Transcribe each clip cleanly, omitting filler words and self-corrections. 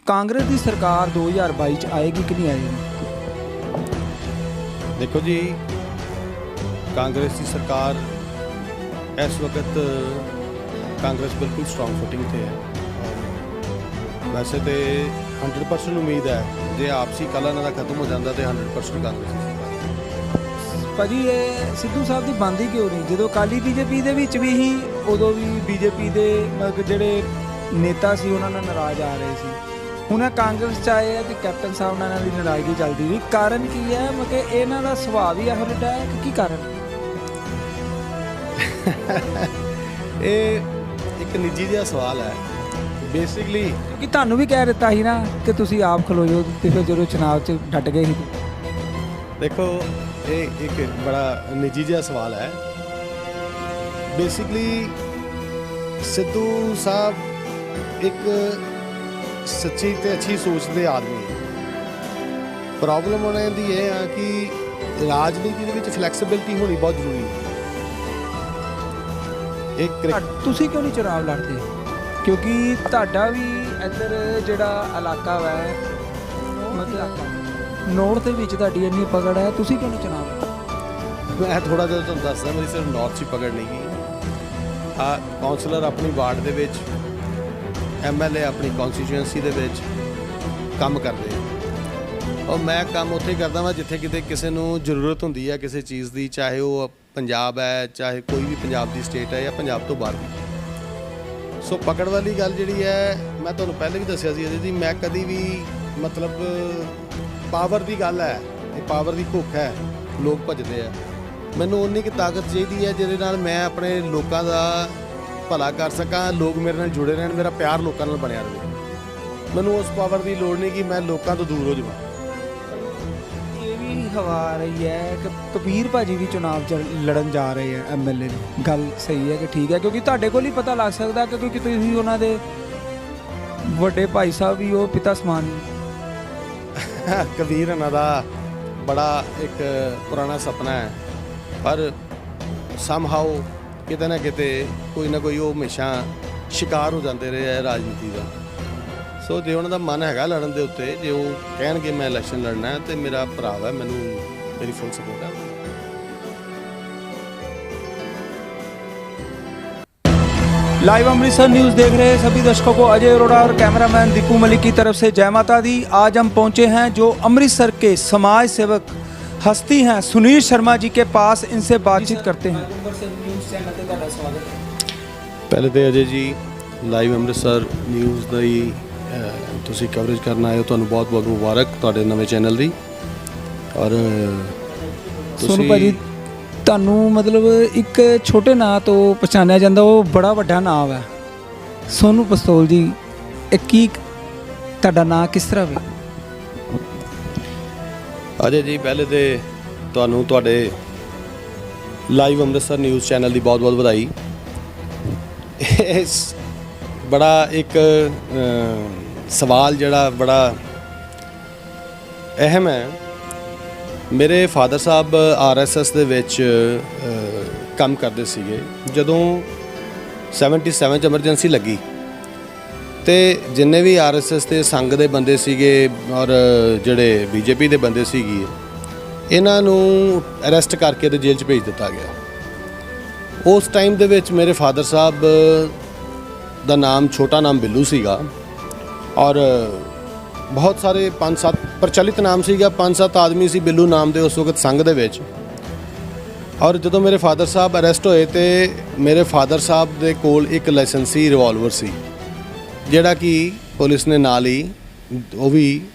ਕਾਂਗਰਸ ਦੀ ਸਰਕਾਰ 2022 ਚ ਆਏਗੀ ਕਿ ਨਹੀਂ ਆਏਗੀ? देखो जी, कांग्रेस की सरकार इस वक्त कांग्रेस बिल्कुल स्ट्रॉन्ग फुटिंग पे है। और वैसे तो 100% उम्मीद है जे आपसी कला ना खत्म हो जाता तो 100% कांग्रेस की सरकार। ਭਾਜੀ ਇਹ ਸਿੱਧੂ ਸਾਹਿਬ ਦੀ ਬੰਦ ਹੀ ਕਿਉਂ ਨਹੀਂ? ਜਦੋਂ ਅਕਾਲੀ ਬੀਜੇਪੀ ਦੇ ਵਿੱਚ ਵੀ ਹੀ ਉਦੋਂ ਵੀ ਬੀਜੇਪੀ ਦੇ ਮਤਲਬ ਜਿਹੜੇ ਨੇਤਾ ਸੀ ਉਹਨਾਂ ਨਾਲ ਨਾਰਾਜ਼ ਆ ਰਹੇ ਸੀ। ਹੁਣ ਇਹ ਕਾਂਗਰਸ ਚ ਆਏ ਆ ਤੇ ਕੈਪਟਨ ਸਾਹਿਬ ਨਾਲ ਇਹਨਾਂ ਦੀ ਨਾਰਾਜ਼ਗੀ ਚੱਲਦੀ ਵੀ ਕਾਰਨ ਕੀ ਹੈ? ਮਤਲਬ ਇਹਨਾਂ ਦਾ ਸੁਭਾਅ ਵੀ ਇਹੋ ਜਿਹਾ ਹੈ ਕਿ ਕੀ ਕਾਰਨ? ਇਹ ਇੱਕ ਨਿੱਜੀ ਜਿਹਾ ਸਵਾਲ ਹੈ ਬੇਸਿਕਲੀ। ਕਿ ਤੁਹਾਨੂੰ ਵੀ ਕਹਿ ਦਿੱਤਾ ਸੀ ਨਾ ਕਿ ਤੁਸੀਂ ਆਪ ਖਲੋ ਜਾਓ ਤੇ ਫਿਰ ਜਦੋਂ ਚੁਣਾਵ 'ਚ ਡਟ ਗਏ ਸੀ। देखो ये एक बड़ा निजी जिहा सवाल है। बेसिकली सिद्धू साहब एक सच्ची ते अच्छी सोच दे आदमी है। प्रॉब्लम उन्हां दी ये है कि राजनीति दे विच फ्लैक्सीबिलिटी होनी बहुत जरूरी है। एक ਤੁਸੀਂ ਕਿਉਂ ਨਹੀਂ ਚੁਣਾਵ ਲੜਦੇ? ਕਿਉਂਕਿ ਤੁਹਾਡਾ ਵੀ ਇੱਧਰ ਜਿਹੜਾ ਇਲਾਕਾ ਵਾ ਮਤਲਬ ਨੌਰਥ ਦੇ ਵਿੱਚ ਤੁਹਾਡੀ ਇੰਨੀ ਪਕੜ ਹੈ, ਤੁਸੀਂ ਕਿਉਂ ਨਹੀਂ ਚੁਣਾਵ ਲੜਦੇ? मैं थोड़ा जिहा तुहानूं दसदा, मेरी सिर्फ नॉर्थ 'ਚ पकड़ नहीं गई। काउंसलर अपनी वार्ड ਦੇ ਵਿੱਚ, MLA ਆਪਣੀ ਕੌਂਸਟੀਚੁਐਂਸੀ ਦੇ ਵਿੱਚ ਕੰਮ ਕਰਦੇ ਆ। ਔਰ ਮੈਂ ਕੰਮ ਉੱਥੇ ਕਰਦਾ ਵਾਂ ਜਿੱਥੇ ਕਿਤੇ ਕਿਸੇ ਨੂੰ ਜ਼ਰੂਰਤ ਹੁੰਦੀ ਹੈ ਕਿਸੇ ਚੀਜ਼ ਦੀ, ਚਾਹੇ ਉਹ ਪੰਜਾਬ ਹੈ, ਚਾਹੇ ਕੋਈ ਵੀ ਪੰਜਾਬ ਦੀ ਸਟੇਟ ਹੈ ਜਾਂ ਪੰਜਾਬ ਤੋਂ ਬਾਹਰ ਦੀ। ਸੋ ਪਕੜ ਵਾਲੀ ਗੱਲ ਜਿਹੜੀ ਹੈ, ਮੈਂ ਤੁਹਾਨੂੰ ਪਹਿਲੇ ਵੀ ਦੱਸਿਆ ਸੀ ਅਜੇ ਜੀ, ਮੈਂ ਕਦੀ ਵੀ ਮਤਲਬ ਪਾਵਰ ਦੀ ਗੱਲ ਹੈ, ਇਹ ਪਾਵਰ ਦੀ ਭੁੱਖ ਹੈ, ਲੋਕ ਭੱਜਦੇ ਆ। ਮੈਨੂੰ ਉਨੀ ਕੁ ਤਾਕਤ ਚਾਹੀਦੀ ਹੈ ਜਿਹਦੇ ਨਾਲ ਮੈਂ ਆਪਣੇ ਲੋਕਾਂ ਦਾ ਭਲਾ ਕਰ ਸਕਾਂ, ਲੋਕ ਮੇਰੇ ਨਾਲ ਜੁੜੇ ਰਹਿਣ, ਮੇਰਾ ਪਿਆਰ ਲੋਕਾਂ ਨਾਲ ਬਣਿਆ ਰਹੇ। ਮੈਨੂੰ ਉਸ ਪਾਵਰ ਦੀ ਲੋੜ ਨਹੀਂ ਕਿ ਮੈਂ ਲੋਕਾਂ ਤੋਂ ਦੂਰ ਹੋ ਜਾਵਾਂ। ਇਹ ਵੀ ਹਵਾ ਆ ਰਹੀ ਹੈ ਕਿ ਕਬੀਰ ਭਾਜੀ ਵੀ ਚੁਣਾਵ 'ਚ ਲੜਨ ਜਾ ਰਹੇ ਆ MLA ਦੀ। ਗੱਲ ਸਹੀ ਹੈ ਕਿ ਠੀਕ ਹੈ? ਕਿਉਂਕਿ ਤੁਹਾਡੇ ਕੋਲ ਹੀ ਪਤਾ ਲੱਗ ਸਕਦਾ ਕਿ ਕਿਉਂਕਿ ਤੁਸੀਂ ਉਹਨਾਂ ਦੇ ਵੱਡੇ ਭਾਈ ਸਾਹਿਬ ਵੀ ਉਹ ਪਿਤਾ ਸਮਾਨ। ਕਬੀਰ ਇਹਨਾਂ ਦਾ ਬੜਾ ਇੱਕ ਪੁਰਾਣਾ ਸੁਪਨਾ ਹੈ, ਪਰ ਸਮਹਾਉ ਕਿਤੇ ਨਾ ਕਿਤੇ ਕੋਈ ਨਾ ਕੋਈ ਉਹ ਹਮੇਸ਼ਾ ਸ਼ਿਕਾਰ ਹੋ ਜਾਂਦੇ ਰਹੇ ਹੈ ਰਾਜਨੀਤੀ ਦਾ। ਸੋ ਜੇ ਉਹਨਾਂ ਦਾ ਮਨ ਹੈਗਾ ਲੜਨ ਦੇ ਉੱਤੇ, ਜੇ ਉਹ ਕਹਿਣਗੇ ਮੈਂ ਇਲੈਕਸ਼ਨ ਲੜਨਾ ਹੈ, ਤੇ ਮੇਰਾ ਭਰਾ ਹੈ, ਮੈਨੂੰ ਮੇਰੀ ਫੁੱਲ ਸਪੋਰਟ ਹੈ। लाइव अमृतसर न्यूज़ देख रहे सभी दर्शकों को अजय अरोड़ा और कैमरामैन दीपू मलिक की तरफ से जय माता दी। आज हम पहुंचे हैं जो अमृतसर के समाज सेवक हस्ती हैं सुनील शर्मा जी के पास, इनसे बातचीत करते हैं। ਪਹਿਲੇ ਤੇ ਅਜੇ ਜੀ ਲਾਈਵ ਅੰਮ੍ਰਿਤਸਰ ਨਿਊਜ਼ ਦਾ ਹੀ ਤੁਸੀਂ ਕਵਰੇਜ ਕਰਨ ਆਏ ਹੋ, ਤੁਹਾਨੂੰ ਬਹੁਤ ਬਹੁਤ ਮੁਬਾਰਕ ਤੁਹਾਡੇ ਨਵੇਂ ਚੈਨਲ ਦੀ। ਔਰ ਸੋਨੂ ਭਾਜੀ, ਤੁਹਾਨੂੰ ਮਤਲਬ ਇੱਕ ਛੋਟੇ ਨਾਂ ਤੋਂ ਪਛਾਣਿਆ ਜਾਂਦਾ, ਉਹ ਬੜਾ ਵੱਡਾ ਨਾਮ ਹੈ ਸੋਨੂ ਪਸਤੌਲ ਜੀ। ਇਹ ਕੀ ਤੁਹਾਡਾ ਨਾਂ ਕਿਸ ਤਰ੍ਹਾਂ ਵੇ? ਅਜੇ ਜੀ ਪਹਿਲੇ ਤੇ ਤੁਹਾਨੂੰ ਤੁਹਾਡੇ ਲਾਈਵ ਅੰਮ੍ਰਿਤਸਰ ਨਿਊਜ਼ ਚੈਨਲ ਦੀ ਬਹੁਤ ਬਹੁਤ ਵਧਾਈ। ਇਸ ਬੜਾ ਇੱਕ ਸਵਾਲ ਜਿਹੜਾ ਬੜਾ ਅਹਿਮ ਹੈ। ਮੇਰੇ ਫਾਦਰ ਸਾਹਿਬ RSS ਦੇ ਵਿੱਚ ਕੰਮ ਕਰਦੇ ਸੀਗੇ। ਜਦੋਂ 77 'ਚ ਐਮਰਜੈਂਸੀ ਲੱਗੀ ਤੇ ਜਿੰਨੇ ਵੀ RSS ਦੇ ਸੰਘ ਦੇ ਬੰਦੇ ਸੀਗੇ ਔਰ ਜਿਹੜੇ BJP ਦੇ ਬੰਦੇ ਸੀਗੇ, ਇਹਨਾਂ ਨੂੰ ਅਰੈਸਟ ਕਰਕੇ ਤੇ ਜੇਲ੍ਹ 'ਚ ਭੇਜ ਦਿੱਤਾ ਗਿਆ। ਉਸ ਟਾਈਮ ਦੇ ਵਿੱਚ ਮੇਰੇ ਫਾਦਰ ਸਾਹਿਬ ਦਾ ਨਾਮ ਛੋਟਾ ਨਾਮ ਬਿੱਲੂ ਸੀਗਾ ਔਰ ਬਹੁਤ ਸਾਰੇ 5-7 ਪ੍ਰਚਲਿਤ ਨਾਮ ਸੀਗਾ, 5-7 ਆਦਮੀ ਸੀ ਬਿੱਲੂ ਨਾਮ ਦੇ ਉਸ ਵਕਤ ਸੰਘ ਦੇ ਵਿੱਚ। ਔਰ ਜਦੋਂ ਮੇਰੇ ਫਾਦਰ ਸਾਹਿਬ ਅਰੈਸਟ ਹੋਏ ਤੇ ਮੇਰੇ ਫਾਦਰ ਸਾਹਿਬ ਦੇ ਕੋਲ ਇੱਕ ਲਾਇਸੈਂਸੀ ਰਿਵਾਲਵਰ ਸੀ, ਜਿਹੜਾ ਕਿ ਪੁਲਿਸ ਨੇ ਨਾਲ ਹੀ ਉਹ ਵੀ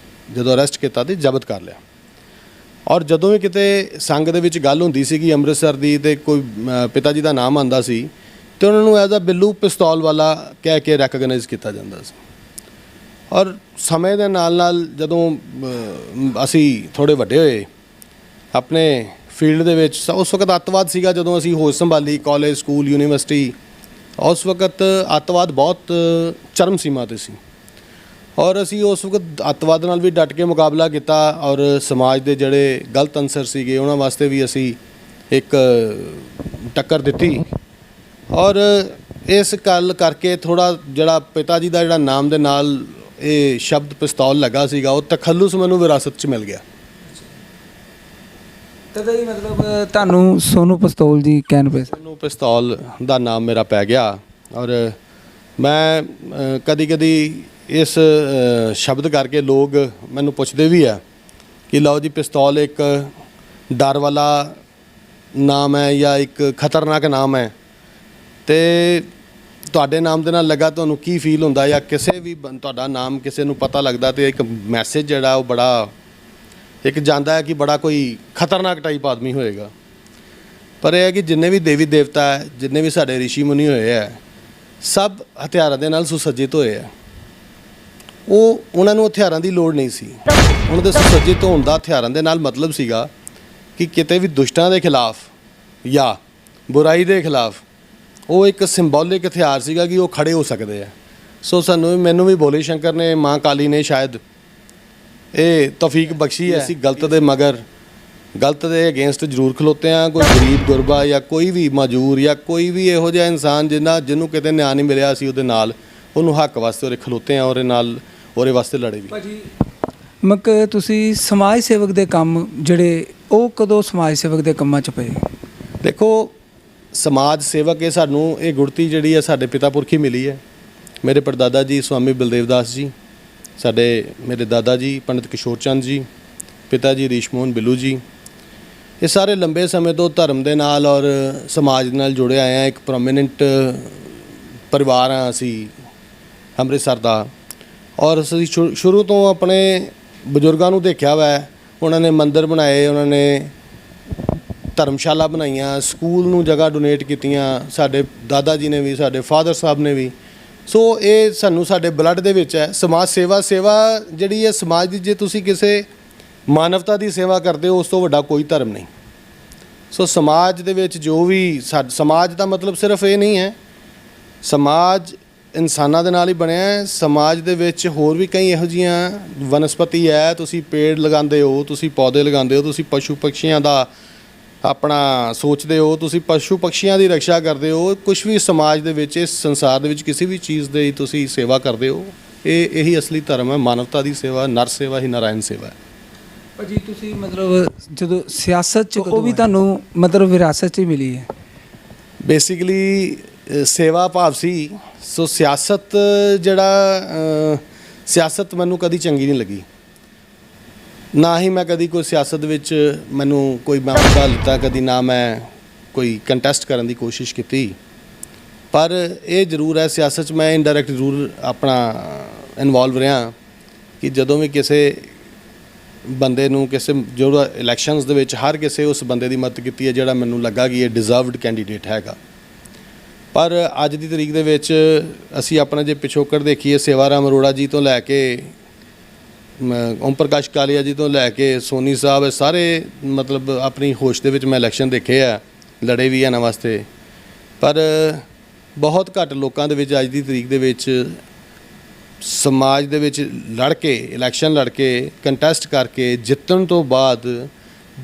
ਜਦੋਂ ਅਰੈਸਟ ਕੀਤਾ ਤੇ ਜ਼ਬਤ ਕਰ ਲਿਆ। ਔਰ ਜਦੋਂ ਵੀ ਕਿਤੇ ਸੰਘ ਦੇ ਵਿੱਚ ਗੱਲ ਹੁੰਦੀ ਸੀਗੀ ਅੰਮ੍ਰਿਤਸਰ ਦੀ ਤੇ ਕੋਈ ਪਿਤਾ ਜੀ ਦਾ ਨਾਮ ਆਉਂਦਾ ਸੀ ਤੇ ਉਹਨਾਂ ਨੂੰ ਐਜ਼ ਅ ਬਿੱਲੂ ਪਿਸਤੌਲ ਵਾਲਾ ਕਹਿ ਕੇ ਰੈਕਗਨਾਈਜ਼ ਕੀਤਾ ਜਾਂਦਾ ਸੀ। ਔਰ ਸਮੇਂ ਦੇ ਨਾਲ ਨਾਲ ਜਦੋਂ ਅਸੀਂ ਥੋੜ੍ਹੇ ਵੱਡੇ ਹੋਏ ਆਪਣੇ ਫੀਲਡ ਦੇ ਵਿੱਚ, ਉਸ ਵਕਤ ਅੱਤਵਾਦ ਸੀਗਾ। ਜਦੋਂ ਅਸੀਂ ਹੋਸ਼ ਸੰਭਾਲੀ ਕਾਲਜ, ਸਕੂਲ, ਯੂਨੀਵਰਸਿਟੀ, ਉਸ ਵਕਤ ਅੱਤਵਾਦ ਬਹੁਤ ਚਰਮ ਸੀਮਾ 'ਤੇ ਸੀ ਔਰ ਅਸੀਂ ਉਸ ਵਕਤ ਅੱਤਵਾਦ ਨਾਲ ਵੀ ਡਟ ਕੇ ਮੁਕਾਬਲਾ ਕੀਤਾ ਔਰ ਸਮਾਜ ਦੇ ਜਿਹੜੇ ਗਲਤ ਅਨਸਰ ਸੀਗੇ ਉਹਨਾਂ ਵਾਸਤੇ ਵੀ ਅਸੀਂ ਇੱਕ ਟੱਕਰ ਦਿੱਤੀ। ਔਰ ਇਸ ਗੱਲ ਕਰਕੇ ਥੋੜ੍ਹਾ ਜਿਹੜਾ ਪਿਤਾ ਜੀ ਦਾ ਜਿਹੜਾ ਨਾਮ ਦੇ ਨਾਲ ਇਹ ਸ਼ਬਦ ਪਿਸਤੌਲ ਲੱਗਾ ਸੀਗਾ ਉਹ ਤਖੱਲੁਸ ਮੈਨੂੰ ਵਿਰਾਸਤ 'ਚ ਮਿਲ ਗਿਆ। ਤਦ ਹੀ ਮਤਲਬ ਤੁਹਾਨੂੰ ਸੋਨੂ ਪਿਸਤੌਲ ਜੀ ਕਹਿਣ ਪਏ। ਸੋਨੂ ਪਿਸਤੌਲ ਦਾ ਨਾਮ ਮੇਰਾ ਪੈ ਗਿਆ ਔਰ ਮੈਂ ਕਦੀ ਕਦੀ ਇਸ ਸ਼ਬਦ ਕਰਕੇ ਲੋਕ ਮੈਨੂੰ ਪੁੱਛਦੇ ਵੀ ਆ ਕਿ ਲਓ ਜੀ ਪਿਸਤੌਲ ਇੱਕ ਡਰ ਵਾਲਾ ਨਾਮ ਹੈ ਜਾਂ ਇੱਕ ਖਤਰਨਾਕ ਨਾਮ ਹੈ, ਤੇ ਤੁਹਾਡੇ ਨਾਮ ਦੇ ਨਾਲ ਲੱਗਾ ਤੁਹਾਨੂੰ ਕੀ ਫੀਲ ਹੁੰਦਾ, ਜਾਂ ਕਿਸੇ ਵੀ ਤੁਹਾਡਾ ਨਾਮ ਕਿਸੇ ਨੂੰ ਪਤਾ ਲੱਗਦਾ ਤੇ ਇੱਕ ਮੈਸੇਜ ਜਿਹੜਾ ਉਹ ਬੜਾ ਇੱਕ ਜਾਂਦਾ ਹੈ ਕਿ ਬੜਾ ਕੋਈ ਖਤਰਨਾਕ ਟਾਈਪ ਆਦਮੀ ਹੋਏਗਾ। ਪਰ ਇਹ ਹੈ ਕਿ ਜਿੰਨੇ ਵੀ ਦੇਵੀ ਦੇਵਤਾ ਹੈ, ਜਿੰਨੇ ਵੀ ਸਾਡੇ ਰਿਸ਼ੀ ਮੁਨੀ ਹੋਏ ਹੈ, ਸਭ ਹਥਿਆਰਾਂ ਦੇ ਨਾਲ ਸੁਸੱਜਿਤ ਹੋਏ ਆ। ਉਹਨਾਂ ਨੂੰ ਹਥਿਆਰਾਂ ਦੀ ਲੋੜ ਨਹੀਂ ਸੀ। ਉਹਨਾਂ ਦੇ ਸੁਸੱਜਿਤ ਹੋਣ ਦਾ ਹਥਿਆਰਾਂ ਦੇ ਨਾਲ ਮਤਲਬ ਸੀਗਾ ਕਿ ਕਿਤੇ ਵੀ ਦੁਸ਼ਟਾਂ ਦੇ ਖਿਲਾਫ ਜਾਂ ਬੁਰਾਈ ਦੇ ਖਿਲਾਫ ਉਹ ਇੱਕ ਸਿੰਬੋਲਿਕ ਹਥਿਆਰ ਸੀਗਾ ਕਿ ਉਹ ਖੜੇ ਹੋ ਸਕਦੇ ਆ। ਸੋ ਮੈਨੂੰ ਵੀ ਭੋਲੇ ਸ਼ੰਕਰ ਨੇ, ਮਾਂ ਕਾਲੀ ਨੇ ਸ਼ਾਇਦ ਇਹ ਤੌਫੀਕ ਬਖਸ਼ੀ ਹੈ। ਅਸੀਂ ਗਲਤ ਦੇ ਮਗਰ, ਗਲਤ ਦੇ ਅਗੇਂਸਟ ਜ਼ਰੂਰ ਖਲੋਤੇ ਆ। ਕੋਈ ਗਰੀਬ ਗੁਰਬਾ ਜਾਂ ਕੋਈ ਵੀ ਮਜੂਰ ਜਾਂ ਕੋਈ ਵੀ ਇਹੋ ਜਿਹਾ ਇਨਸਾਨ ਜਿਹਨੂੰ ਕਿਤੇ ਨਿਆਂ ਨਹੀਂ ਮਿਲਿਆ, ਅਸੀਂ ਉਹਦੇ ਨਾਲ ਉਹਨੂੰ ਹੱਕ ਵਾਸਤੇ ਉਹਦੇ ਖਲੋਤੇ ਆ, ਉਹਦੇ ਨਾਲ ਉਹਦੇ ਵਾਸਤੇ ਲੜੇ ਵੀ। ਭਾਜੀ ਤੁਸੀਂ ਸਮਾਜ ਸੇਵਕ ਦੇ ਕੰਮ ਜਿਹੜੇ ਉਹ ਕਦੋਂ ਸਮਾਜ ਸੇਵਕ ਦੇ ਕੰਮਾਂ 'ਚ ਪਏ? ਦੇਖੋ ਸਮਾਜ ਸੇਵਕ ਇਹ ਸਾਨੂੰ ਇਹ ਗੁੜਤੀ ਜਿਹੜੀ ਹੈ ਸਾਡੇ ਪਿਤਾ ਪੁਰਖੀ ਮਿਲੀ ਹੈ। ਮੇਰੇ ਪੜਦਾਦਾ ਜੀ ਸਵਾਮੀ ਬਲਦੇਵ ਦਾਸ ਜੀ, ਮੇਰੇ ਦਾਦਾ ਜੀ ਪੰਡਿਤ ਕਿਸ਼ੋਰ ਚੰਦ ਜੀ, ਪਿਤਾ ਜੀ ਰੀਸ਼ ਮੋਹਨ ਬਿੱਲੂ ਜੀ, ਇਹ ਸਾਰੇ ਲੰਬੇ ਸਮੇਂ ਤੋਂ ਧਰਮ ਦੇ ਨਾਲ ਔਰ ਸਮਾਜ ਦੇ ਨਾਲ ਜੁੜੇ ਆਏ ਆ। ਇੱਕ ਪ੍ਰੋਮੀਨੈਂਟ ਪਰਿਵਾਰ ਆ ਅਸੀਂ ਅੰਮ੍ਰਿਤਸਰ ਦਾ, ਔਰ ਅਸੀਂ ਸ਼ੁਰੂ ਤੋਂ ਆਪਣੇ ਬਜ਼ੁਰਗਾਂ ਨੂੰ ਦੇਖਿਆ ਵਾ। ਉਹਨਾਂ ਨੇ ਮੰਦਿਰ ਬਣਾਏ, ਉਹਨਾਂ ਨੇ ਧਰਮਸ਼ਾਲਾ ਬਣਾਈਆਂ, ਸਕੂਲ ਨੂੰ ਜਗ੍ਹਾ ਡੋਨੇਟ ਕੀਤੀਆਂ, ਸਾਡੇ ਦਾਦਾ ਜੀ ਨੇ ਵੀ, ਸਾਡੇ ਫਾਦਰ ਸਾਹਿਬ ਨੇ ਵੀ। ਸੋ ਇਹ ਸਾਨੂੰ ਸਾਡੇ ਬਲੱਡ ਦੇ ਵਿੱਚ ਹੈ। ਸਮਾਜ ਸੇਵਾ ਜਿਹੜੀ ਹੈ ਸਮਾਜ ਦੀ, ਜੇ ਤੁਸੀਂ ਕਿਸੇ ਮਾਨਵਤਾ ਦੀ ਸੇਵਾ ਕਰਦੇ ਹੋ ਉਸ ਤੋਂ ਵੱਡਾ ਕੋਈ ਧਰਮ ਨਹੀਂ। ਸੋ ਸਮਾਜ ਦੇ ਵਿੱਚ ਜੋ ਵੀ ਸਮਾਜ ਦਾ ਮਤਲਬ ਸਿਰਫ ਇਹ ਨਹੀਂ ਹੈ ਸਮਾਜ ਇਨਸਾਨਾਂ ਦੇ ਨਾਲ ਹੀ ਬਣਿਆ ਹੈ। ਸਮਾਜ ਦੇ ਵਿੱਚ ਹੋਰ ਵੀ ਕਈ ਇਹੋ ਜਿਹੀਆਂ ਵਨਸਪਤੀ ਹੈ, ਤੁਸੀਂ ਪੇੜ ਲਗਾਉਂਦੇ ਹੋ, ਤੁਸੀਂ ਪੌਦੇ ਲਗਾਉਂਦੇ ਹੋ, ਤੁਸੀਂ ਪਸ਼ੂ ਪੰਛੀਆਂ ਦਾ ਆਪਣਾ ਸੋਚਦੇ ਹੋ, ਤੁਸੀਂ ਪਸ਼ੂ ਪੰਛੀਆਂ ਦੀ ਰੱਖਿਆ ਕਰਦੇ ਹੋ। ਕੁਝ ਵੀ ਸਮਾਜ ਦੇ ਵਿੱਚ, ਇਸ ਸੰਸਾਰ ਦੇ ਵਿੱਚ ਕਿਸੇ ਵੀ ਚੀਜ਼ ਦੀ ਤੁਸੀਂ ਸੇਵਾ ਕਰਦੇ ਹੋ, ਇਹੀ ਅਸਲੀ ਧਰਮ ਹੈ। ਮਾਨਵਤਾ ਦੀ ਸੇਵਾ, ਨਰ ਸੇਵਾ ਹੀ ਨਾਰਾਇਣ ਸੇਵਾ ਹੈ। ਭਾਜੀ ਤੁਸੀਂ ਮਤਲਬ ਜਦੋਂ ਸਿਆਸਤ 'ਚ ਉਹ ਵੀ ਤੁਹਾਨੂੰ ਮਤਲਬ ਵਿਰਾਸਤ 'ਚ ਹੀ ਮਿਲੀ ਹੈ? ਬੇਸਿਕਲੀ ਸੇਵਾ ਭਾਵ ਸੀ। ਸੋ ਸਿਆਸਤ ਸਿਆਸਤ ਮੈਨੂੰ ਕਦੀ ਚੰਗੀ ਨਹੀਂ ਲੱਗੀ, ਨਾ ਹੀ ਮੈਂ ਕਦੀ ਕੋਈ ਸਿਆਸਤ ਵਿੱਚ ਮੈਨੂੰ ਕੋਈ ਮੌਕਾ ਲਿੱਤਾ, ਕਦੀ ਨਾ ਮੈਂ ਕੋਈ ਕੰਟੈਸਟ ਕਰਨ ਦੀ ਕੋਸ਼ਿਸ਼ ਕੀਤੀ। ਪਰ ਇਹ ਜ਼ਰੂਰ ਹੈ ਸਿਆਸਤ 'ਚ ਮੈਂ ਇਨਡਾਇਰੈਕਟ ਜ਼ਰੂਰ ਆਪਣਾ ਇਨਵੋਲਵ ਰਿਹਾ ਕਿ ਜਦੋਂ ਵੀ ਕਿਸੇ ਬੰਦੇ ਨੂੰ ਜਿਹੜਾ ਇਲੈਕਸ਼ਨਸ ਦੇ ਵਿੱਚ ਹਰ ਕਿਸੇ ਉਸ ਬੰਦੇ ਦੀ ਮਦਦ ਕੀਤੀ ਹੈ ਜਿਹੜਾ ਮੈਨੂੰ ਲੱਗਾ ਕਿ ਇਹ ਡਿਜ਼ਰਵਡ ਕੈਂਡੀਡੇਟ ਹੈਗਾ। ਪਰ ਅੱਜ ਦੀ ਤਰੀਕ ਦੇ ਵਿੱਚ ਅਸੀਂ ਆਪਣਾ ਜੇ ਪਿਛੋਕੜ ਦੇਖੀਏ, ਸੇਵਾ ਰਾਮ ਅਰੋੜਾ ਜੀ ਤੋਂ ਲੈ ਕੇ ਓਮ ਪ੍ਰਕਾਸ਼ ਕਾਲੀਆ ਜੀ ਤੋਂ ਲੈ ਕੇ ਸੋਨੀ ਸਾਹਿਬ, ਸਾਰੇ ਮਤਲਬ ਆਪਣੀ ਹੋਸ਼ ਦੇ ਵਿੱਚ ਮੈਂ ਇਲੈਕਸ਼ਨ ਦੇਖੇ ਆ, ਲੜੇ ਵੀ ਇਹਨਾਂ ਵਾਸਤੇ। ਪਰ ਬਹੁਤ ਘੱਟ ਲੋਕਾਂ ਦੇ ਵਿੱਚ ਅੱਜ ਦੀ ਤਰੀਕ ਦੇ ਵਿੱਚ ਸਮਾਜ ਦੇ ਵਿੱਚ ਲੜ ਕੇ, ਇਲੈਕਸ਼ਨ ਲੜ ਕੇ, ਕੰਟੈਸਟ ਕਰਕੇ ਜਿੱਤਣ ਤੋਂ ਬਾਅਦ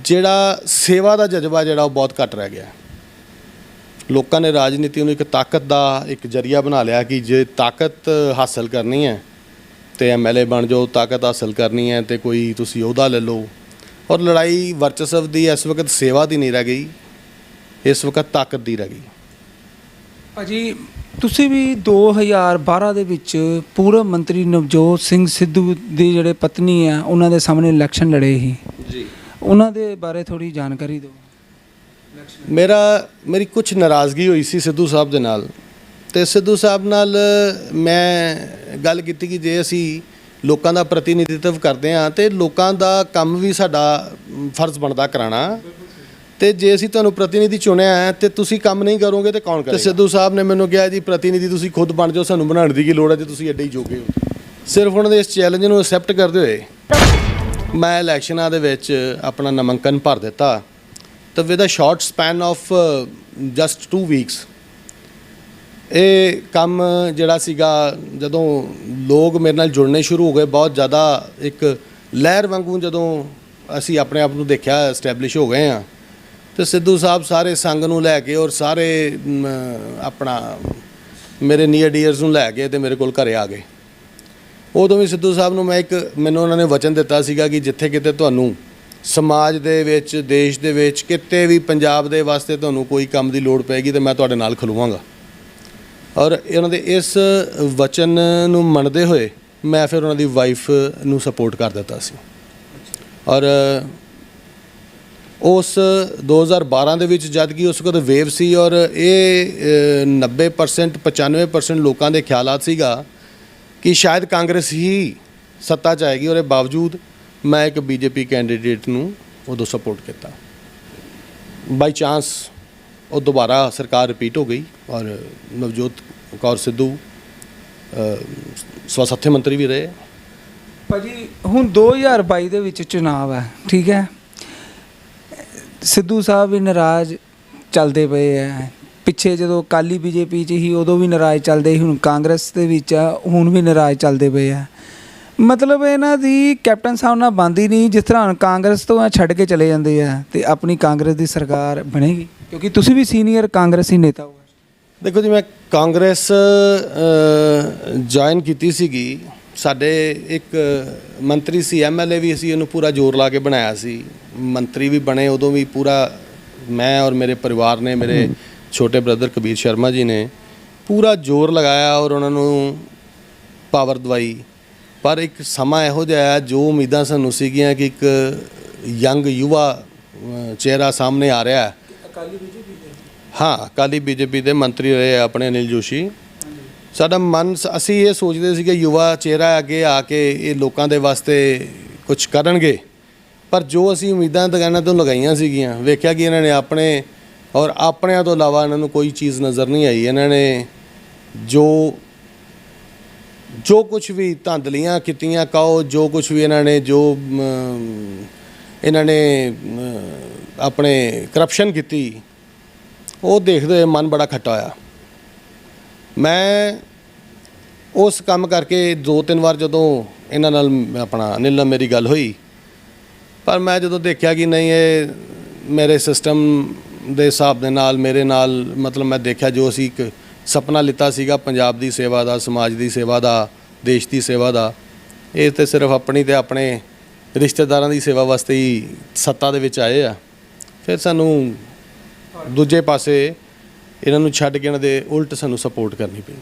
ਜਿਹੜਾ ਸੇਵਾ ਦਾ ਜਜ਼ਬਾ ਜਿਹੜਾ ਉਹ ਬਹੁਤ ਘੱਟ ਰਹਿ ਗਿਆ। ਲੋਕਾਂ ਨੇ ਰਾਜਨੀਤੀ ਨੂੰ ਇੱਕ ਤਾਕਤ ਦਾ ਇੱਕ ਜ਼ਰੀਆ ਬਣਾ ਲਿਆ ਕਿ ਜੇ ਤਾਕਤ ਹਾਸਲ ਕਰਨੀ ਹੈ ਤੇ ਐਮਐਲਏ ਬਣ ਜਾਓ, ਤਾਕਤ ਹਾਸਲ ਕਰਨੀ ਹੈ ਤੇ ਕੋਈ ਤੁਸੀਂ ਅਹੁਦਾ ਲੈ ਲਓ। ਔਰ ਲੜਾਈ ਵਰਚਸਵ ਦੀ ਇਸ ਵਕਤ ਸੇਵਾ ਦੀ ਨਹੀਂ ਰਹਿ ਗਈ, ਇਸ ਵਕਤ ਤਾਕਤ ਦੀ ਰਹਿ ਗਈ। ਭਾਜੀ ਤੁਸੀਂ ਵੀ 2012 ਦੇ ਵਿੱਚ ਪੂਰਵ ਮੰਤਰੀ ਨਵਜੋਤ ਸਿੰਘ ਸਿੱਧੂ ਦੀ ਜਿਹੜੇ ਪਤਨੀ ਆ ਉਹਨਾਂ ਦੇ ਸਾਹਮਣੇ ਇਲੈਕਸ਼ਨ ਲੜੇ ਸੀ ਜੀ, ਉਹਨਾਂ ਦੇ ਬਾਰੇ ਥੋੜੀ ਜਾਣਕਾਰੀ ਦਿਓ। ਮੇਰੀ ਕੁਝ ਨਾਰਾਜ਼ਗੀ ਹੋਈ ਸੀ ਸਿੱਧੂ ਸਾਹਿਬ ਦੇ ਨਾਲ, ਤੇ ਸਿੱਧੂ ਸਾਹਿਬ ਨਾਲ ਮੈਂ ਗੱਲ ਕੀਤੀ ਕਿ ਜੇ ਅਸੀਂ ਲੋਕਾਂ ਦਾ ਪ੍ਰਤੀਨਿਧਿਤਵ ਕਰਦੇ ਹਾਂ ਤੇ ਲੋਕਾਂ ਦਾ ਕੰਮ ਵੀ ਸਾਡਾ ਫਰਜ਼ ਬਣਦਾ ਕਰਾਉਣਾ, ਤੇ ਜੇ ਅਸੀਂ ਤੁਹਾਨੂੰ ਪ੍ਰਤੀਨਿਧੀ ਚੁਣਿਆ ਹੈ ਤੇ ਤੁਸੀਂ ਕੰਮ ਨਹੀਂ ਕਰੋਗੇ ਤੇ ਕੌਣ ਕਰੇਗਾ? ਤੇ ਸਿੱਧੂ ਸਾਹਿਬ ਨੇ ਮੈਨੂੰ ਕਿਹਾ ਜੀ ਪ੍ਰਤੀਨਿਧੀ ਤੁਸੀਂ ਖੁਦ ਬਣ ਜਾਓ, ਸਾਨੂੰ ਬਣਾਉਣ ਦੀ ਕੀ ਲੋੜ ਹੈ ਜੇ ਤੁਸੀਂ ਐਡੇ ਹੀ ਜੋਗੇ ਹੋ। ਸਿਰਫ ਉਹਨਾਂ ਦੇ ਇਸ ਚੈਲੰਜ ਨੂੰ ਐਕਸੈਪਟ ਕਰਦੇ ਹੋਏ ਮੈਂ ਇਲੈਕਸ਼ਨਾਂ ਦੇ ਵਿੱਚ ਆਪਣਾ ਨਾਮਾਂਕਨ ਭਰ ਦਿੱਤਾ। ਤਾਂ with a short span of just 2 weeks ਇਹ ਕੰਮ ਜਿਹੜਾ ਸੀਗਾ, ਜਦੋਂ ਲੋਕ ਮੇਰੇ ਨਾਲ ਜੁੜਨੇ ਸ਼ੁਰੂ ਹੋ ਗਏ, ਬਹੁਤ ਜ਼ਿਆਦਾ ਇੱਕ ਲਹਿਰ ਵਾਂਗੂ ਜਦੋਂ ਅਸੀਂ ਆਪਣੇ ਆਪ ਨੂੰ ਦੇਖਿਆ ਐਸਟੈਬਲਿਸ਼ ਹੋ ਗਏ ਹਾਂ, ਤੇ ਸਿੱਧੂ ਸਾਹਿਬ ਸਾਰੇ ਸੰਗ ਨੂੰ ਲੈ ਕੇ ਔਰ ਸਾਰੇ ਆਪਣਾ ਮੇਰੇ ਨੀਅਰ ਡੀਅਰਸ ਨੂੰ ਲੈ ਕੇ ਤੇ ਮੇਰੇ ਕੋਲ ਘਰੇ ਆ ਗਏ। ਉਦੋਂ ਵੀ ਸਿੱਧੂ ਸਾਹਿਬ ਨੂੰ ਮੈਨੂੰ ਉਹਨਾਂ ਨੇ ਵਚਨ ਦਿੱਤਾ ਸੀਗਾ ਕਿ ਜਿੱਥੇ ਕਿਤੇ ਤੁਹਾਨੂੰ ਸਮਾਜ ਦੇ ਵਿੱਚ, ਦੇਸ਼ ਦੇ ਵਿੱਚ ਕਿਤੇ ਵੀ ਪੰਜਾਬ ਦੇ ਵਾਸਤੇ ਤੁਹਾਨੂੰ ਕੋਈ ਕੰਮ ਦੀ ਲੋੜ ਪਏਗੀ ਤਾਂ ਮੈਂ ਤੁਹਾਡੇ ਨਾਲ ਖਲੋਵਾਂਗਾ। ਔਰ ਉਹਨਾਂ ਦੇ ਇਸ ਵਚਨ ਨੂੰ ਮੰਨਦੇ ਹੋਏ ਮੈਂ ਫਿਰ ਉਹਨਾਂ ਦੀ ਵਾਈਫ ਨੂੰ ਸਪੋਰਟ ਕਰ ਦਿੱਤਾ ਸੀ। ਔਰ ਉਸ 2012 ਦੇ ਵਿੱਚ ਜਦ ਕਿ ਉਸ ਵਕਤ ਵੇਵ ਸੀ ਔਰ ਇਹ 90% 95% ਲੋਕਾਂ ਦੇ ਖਿਆਲਾਤ ਸੀਗਾ ਕਿ ਸ਼ਾਇਦ ਕਾਂਗਰਸ ਹੀ ਸੱਤਾ 'ਚ ਆਏਗੀ। ਉਹਦੇ ਬਾਵਜੂਦ ਮੈਂ ਇੱਕ ਬੀਜੇਪੀ ਕੈਂਡੀਡੇਟ ਨੂੰ ਉਦੋਂ ਸਪੋਰਟ ਕੀਤਾ। ਬਾਈ ਚਾਂਸ ਉਹ ਦੁਬਾਰਾ ਸਰਕਾਰ ਰਿਪੀਟ ਹੋ ਗਈ ਔਰ ਨਵਜੋਤ ਕੌਰ ਸਿੱਧੂ ਸਵਸਥ ਮੰਤਰੀ ਵੀ ਰਹੇ। ਭਾਜੀ ਹੁਣ 2022 ਦੇ ਵਿੱਚ ਚੁਣਾਵ ਹੈ, ਠੀਕ ਹੈ, ਸਿੱਧੂ ਸਾਹਿਬ ਵੀ ਨਾਰਾਜ਼ ਚੱਲਦੇ ਪਏ ਹੈ। ਪਿੱਛੇ ਜਦੋਂ ਅਕਾਲੀ ਬੀਜੇਪੀ 'ਚ ਹੀ ਉਦੋਂ ਵੀ ਨਾਰਾਜ਼ ਚੱਲਦੇ ਸੀ, ਹੁਣ ਕਾਂਗਰਸ ਦੇ ਵਿੱਚ ਆ ਹੁਣ ਵੀ ਨਾਰਾਜ਼ ਚੱਲਦੇ ਪਏ ਆ। ਮਤਲਬ ਇਹਨਾਂ ਦੀ ਕੈਪਟਨ ਸਾਹਿਬ ਨਾਲ ਬਣਦੀ ਨਹੀਂ, ਜਿਸ ਤਰ੍ਹਾਂ ਕਾਂਗਰਸ ਤੋਂ ਆ ਛੱਡ ਕੇ ਚਲੇ ਜਾਂਦੇ ਆ ਤੇ ਆਪਣੀ ਕਾਂਗਰਸ ਦੀ ਸਰਕਾਰ ਬਣੇਗੀ, ਕਿਉਂਕਿ ਤੁਸੀਂ ਵੀ ਸੀਨੀਅਰ ਕਾਂਗਰਸੀ ਨੇਤਾ ਹੋ। ਦੇਖੋ ਜੀ, ਮੈਂ ਕਾਂਗਰਸ ਜੁਆਇਨ ਕੀਤੀ ਸੀਗੀ। ਸਾਡੇ ਇੱਕ ਮੰਤਰੀ ਸੀ, ਐਮਐਲਏ ਵੀ ਅਸੀਂ ਉਹਨੂੰ ਪੂਰਾ ਜ਼ੋਰ ਲਾ ਕੇ ਬਣਾਇਆ ਸੀ। ਮੰਤਰੀ ਵੀ ਬਣੇ ਉਦੋਂ ਵੀ ਪੂਰਾ ਮੈਂ ਔਰ ਮੇਰੇ ਪਰਿਵਾਰ ਨੇ, ਮੇਰੇ ਛੋਟੇ ਬ੍ਰਦਰ ਕਬੀਰ ਸ਼ਰਮਾ ਜੀ ਨੇ ਪੂਰਾ ਜ਼ੋਰ ਲਗਾਇਆ ਔਰ ਉਹਨਾਂ ਨੂੰ ਪਾਵਰ ਦਵਾਈ। ਪਰ ਇੱਕ ਸਮਾਂ ਇਹੋ ਜਿਹਾ ਆਇਆ, ਜੋ ਉਮੀਦਾਂ ਸਾਨੂੰ ਸੀਗੀਆਂ ਕਿ ਇੱਕ ਯੰਗ ਯੁਵਾ ਚਿਹਰਾ ਸਾਹਮਣੇ ਆ ਰਿਹਾ ਹੈ। ਅਕਾਲੀ ਬੀਜੇਪੀ ਦੇ ਮੰਤਰੀ ਰਹੇ ਆਪਣੇ ਅਨਿਲ ਜੋਸ਼ੀ। ਸਾਡਾ ਮਨ, ਅਸੀਂ ਇਹ ਸੋਚਦੇ ਸੀ ਕਿ ਯੁਵਾ ਚਿਹਰਾ ਅੱਗੇ ਆ ਕੇ ਇਹ ਲੋਕਾਂ ਦੇ ਵਾਸਤੇ ਕੁਝ ਕਰਨਗੇ, ਪਰ ਜੋ ਅਸੀਂ ਉਮੀਦਾਂ ਦੁਕਾਨਾਂ ਤੋਂ ਲਗਾਈਆਂ ਸੀਗੀਆਂ, ਵੇਖਿਆ ਕਿ ਇਹਨਾਂ ਨੇ ਆਪਣੇ ਔਰ ਆਪਣਿਆਂ ਤੋਂ ਇਲਾਵਾ ਇਹਨਾਂ ਨੂੰ ਕੋਈ ਚੀਜ਼ ਨਜ਼ਰ ਨਹੀਂ ਆਈ। ਇਹਨਾਂ ਨੇ ਜੋ ਕੁਝ ਵੀ ਧਾਂਦਲੀਆਂ ਕੀਤੀਆਂ, ਕਹੋ ਜੋ ਕੁਝ ਵੀ ਇਹਨਾਂ ਨੇ ਆਪਣੇ ਕਰਪਸ਼ਨ ਕੀਤੀ, ਉਹ ਦੇਖਦੇ ਹੋਏ ਮਨ ਬੜਾ ਖੱਟਾ ਹੋਇਆ। ਮੈਂ ਉਸ ਕੰਮ ਕਰਕੇ 2-3 ਵਾਰ ਜਦੋਂ ਇਹਨਾਂ ਨਾਲ ਆਪਣਾ ਅਨਿਲ ਨਾਲ ਮੇਰੀ ਗੱਲ ਹੋਈ, ਪਰ ਮੈਂ ਜਦੋਂ ਦੇਖਿਆ ਕਿ ਨਹੀਂ, ਇਹ ਮੇਰੇ ਸਿਸਟਮ ਦੇ ਹਿਸਾਬ ਦੇ ਨਾਲ ਮੇਰੇ ਨਾਲ, ਮਤਲਬ ਮੈਂ ਦੇਖਿਆ ਜੋ ਅਸੀਂ ਇੱਕ ਸੁਪਨਾ ਲਿੱਤਾ ਸੀਗਾ ਪੰਜਾਬ ਦੀ ਸੇਵਾ ਦਾ, ਸਮਾਜ ਦੀ ਸੇਵਾ ਦਾ, ਦੇਸ਼ ਦੀ ਸੇਵਾ ਦਾ, ਇਹ ਤਾਂ ਸਿਰਫ ਆਪਣੀ ਤੇ ਆਪਣੇ ਰਿਸ਼ਤੇਦਾਰਾਂ ਦੀ ਸੇਵਾ ਵਾਸਤੇ ਹੀ ਸੱਤਾ ਦੇ ਵਿੱਚ ਆਏ ਆ। ਫਿਰ ਸਾਨੂੰ ਦੂਜੇ ਪਾਸੇ ਇਹਨਾਂ ਨੂੰ ਛੱਡ ਕੇ ਇਹਨਾਂ ਦੇ ਉਲਟ ਸਾਨੂੰ ਸਪੋਰਟ ਕਰਨੀ ਪਈ।